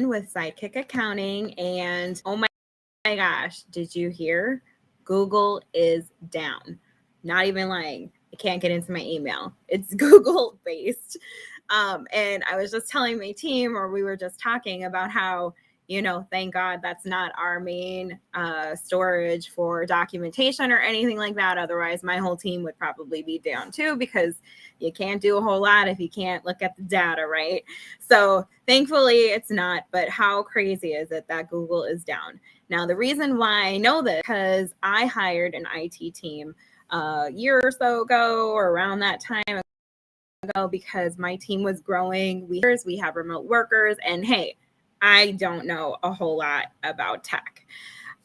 with Sidekick Accounting, and oh my gosh, did you hear? Google is down. Not even lying. I can't get into my email. It's Google based. And I was just telling my team, or we were just talking about how, thank God that's not our main storage for documentation or anything like that. Otherwise, my whole team would probably be down too, because you can't do a whole lot if you can't look at the data, right? So thankfully it's not, but how crazy is it that Google is down? Now, the reason why I know this, because I hired an IT team a year or so ago, or around that time ago, because my team was growing. We have remote workers, and hey, I don't know a whole lot about tech.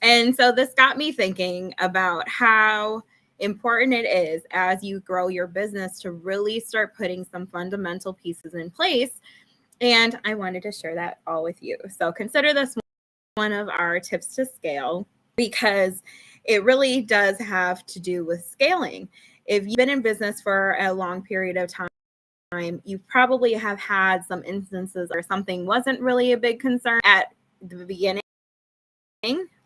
And so this got me thinking about how important it is as you grow your business to really start putting some fundamental pieces in place. And I wanted to share that all with you. So consider this one of our tips to scale, because it really does have to do with scaling. If you've been in business for a long period of time, you probably have had some instances where something wasn't really a big concern at the beginning,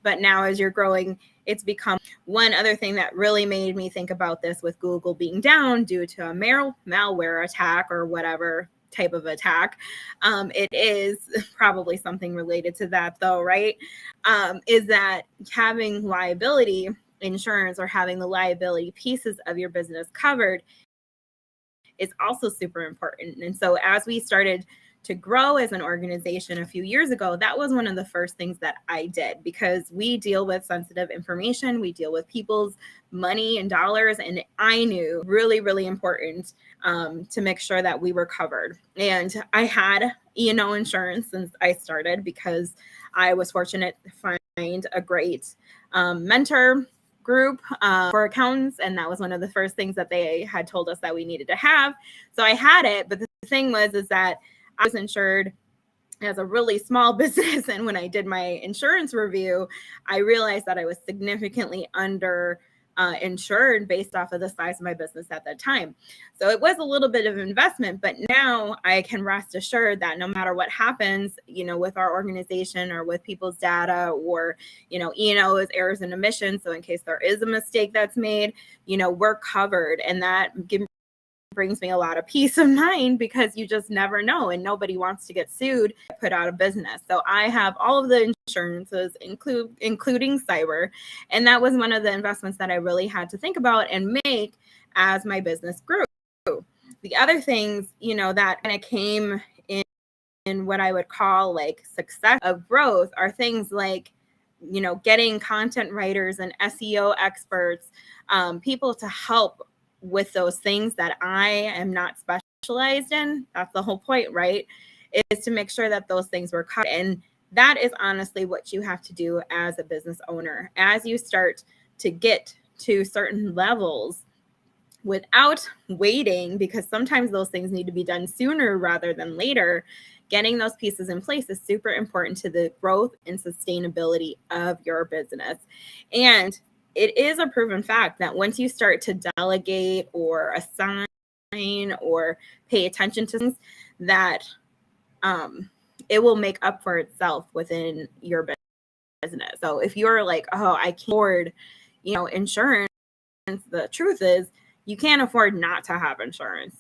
but now as you're growing, it's become. One other thing that really made me think about this with Google being down due to a malware attack or whatever type of attack, it is probably something related to that though, right? Is that having liability insurance, or having the liability pieces of your business covered, is also super important. And so as we started to grow as an organization a few years ago, that was one of the first things that I did, because we deal with sensitive information. We deal with people's money and dollars. And I knew really, really important to make sure that we were covered. And I had E&O insurance since I started, because I was fortunate to find a great mentor group for accountants, and that was one of the first things that they had told us that we needed to have. So I had it, but the thing is that I was insured as a really small business, and when I did my insurance review, I realized that I was significantly under insured based off of the size of my business at that time. So it was a little bit of investment, but now I can rest assured that no matter what happens, with our organization or with people's data, or, E&O is errors and omissions. So in case there is a mistake that's made, we're covered. And that brings me a lot of peace of mind, because you just never know, and nobody wants to get sued, put out of business. So I have all of the insurances, including cyber, and that was one of the investments that I really had to think about and make as my business grew. The other things, that kind of came in what I would call like success of growth, are things like, getting content writers and SEO experts, people to help with those things that I am not specialized in. That's the whole point, right? Is to make sure that those things were covered. And that is honestly what you have to do as a business owner. As you start to get to certain levels, without waiting, because sometimes those things need to be done sooner rather than later, getting those pieces in place is super important to the growth and sustainability of your business. And it is a proven fact that once you start to delegate or assign or pay attention to things, that it will make up for itself within your business. So if you're like, oh, I can't afford, insurance, the truth is you can't afford not to have insurance.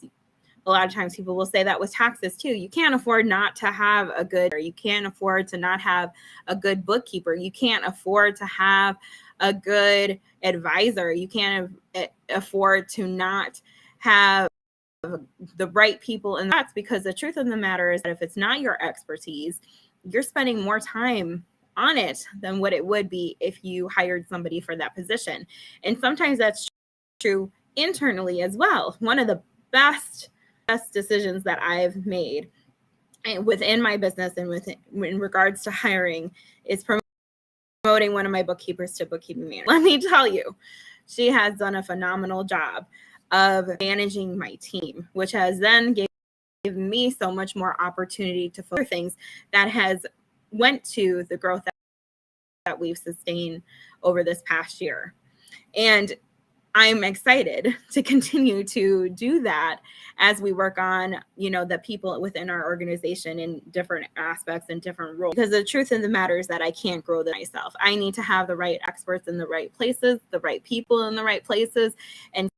A lot of times people will say that with taxes too. You can't afford not to have a good, or you can't afford to not have a good bookkeeper. You can't afford to have a good advisor. You can't afford to not have the right people. And that's because the truth of the matter is that if it's not your expertise, you're spending more time on it than what it would be if you hired somebody for that position. And sometimes that's true internally as well. One of the best decisions that I've made within my business and in regards to hiring is promoting one of my bookkeepers to bookkeeping manager. Let me tell you, she has done a phenomenal job of managing my team, which has then given me so much more opportunity to focus on things that has went to the growth that we've sustained over this past year. And I'm excited to continue to do that as we work on, the people within our organization in different aspects and different roles. Because the truth of the matter is that I can't grow this myself. I need to have the right experts in the right places, the right people in the right places. And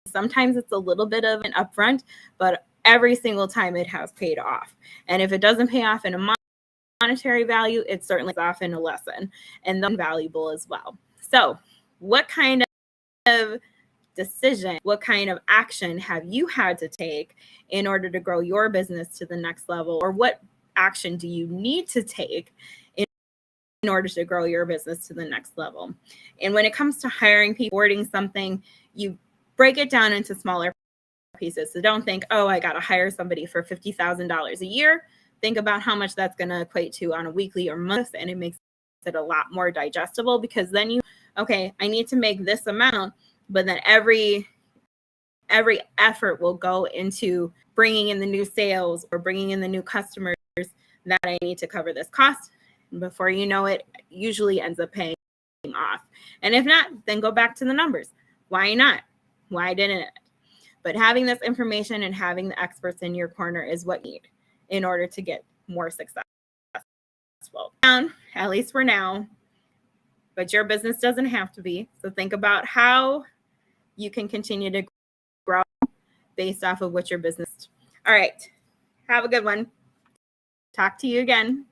sometimes it's a little bit of an upfront, but every single time it has paid off. And if it doesn't pay off in a monetary value, it certainly is off in a lesson, and then valuable as well. So what kind of decision, what kind of action have you had to take in order to grow your business to the next level? Or what action do you need to take in order to grow your business to the next level? And when it comes to hiring people, wording something, you break it down into smaller pieces. So don't think, oh, I got to hire somebody for $50,000 a year. Think about how much that's going to equate to on a weekly or month, and it makes it a lot more digestible, because then okay, I need to make this amount, but then every effort will go into bringing in the new sales or bringing in the new customers that I need to cover this cost. And before you know it, usually ends up paying off. And if not, then go back to the numbers. Why not? Why didn't it? But having this information and having the experts in your corner is what you need in order to get more successful. At least for now, but your business doesn't have to be. So think about how you can continue to grow based off of what your business. All right. Have a good one. Talk to you again.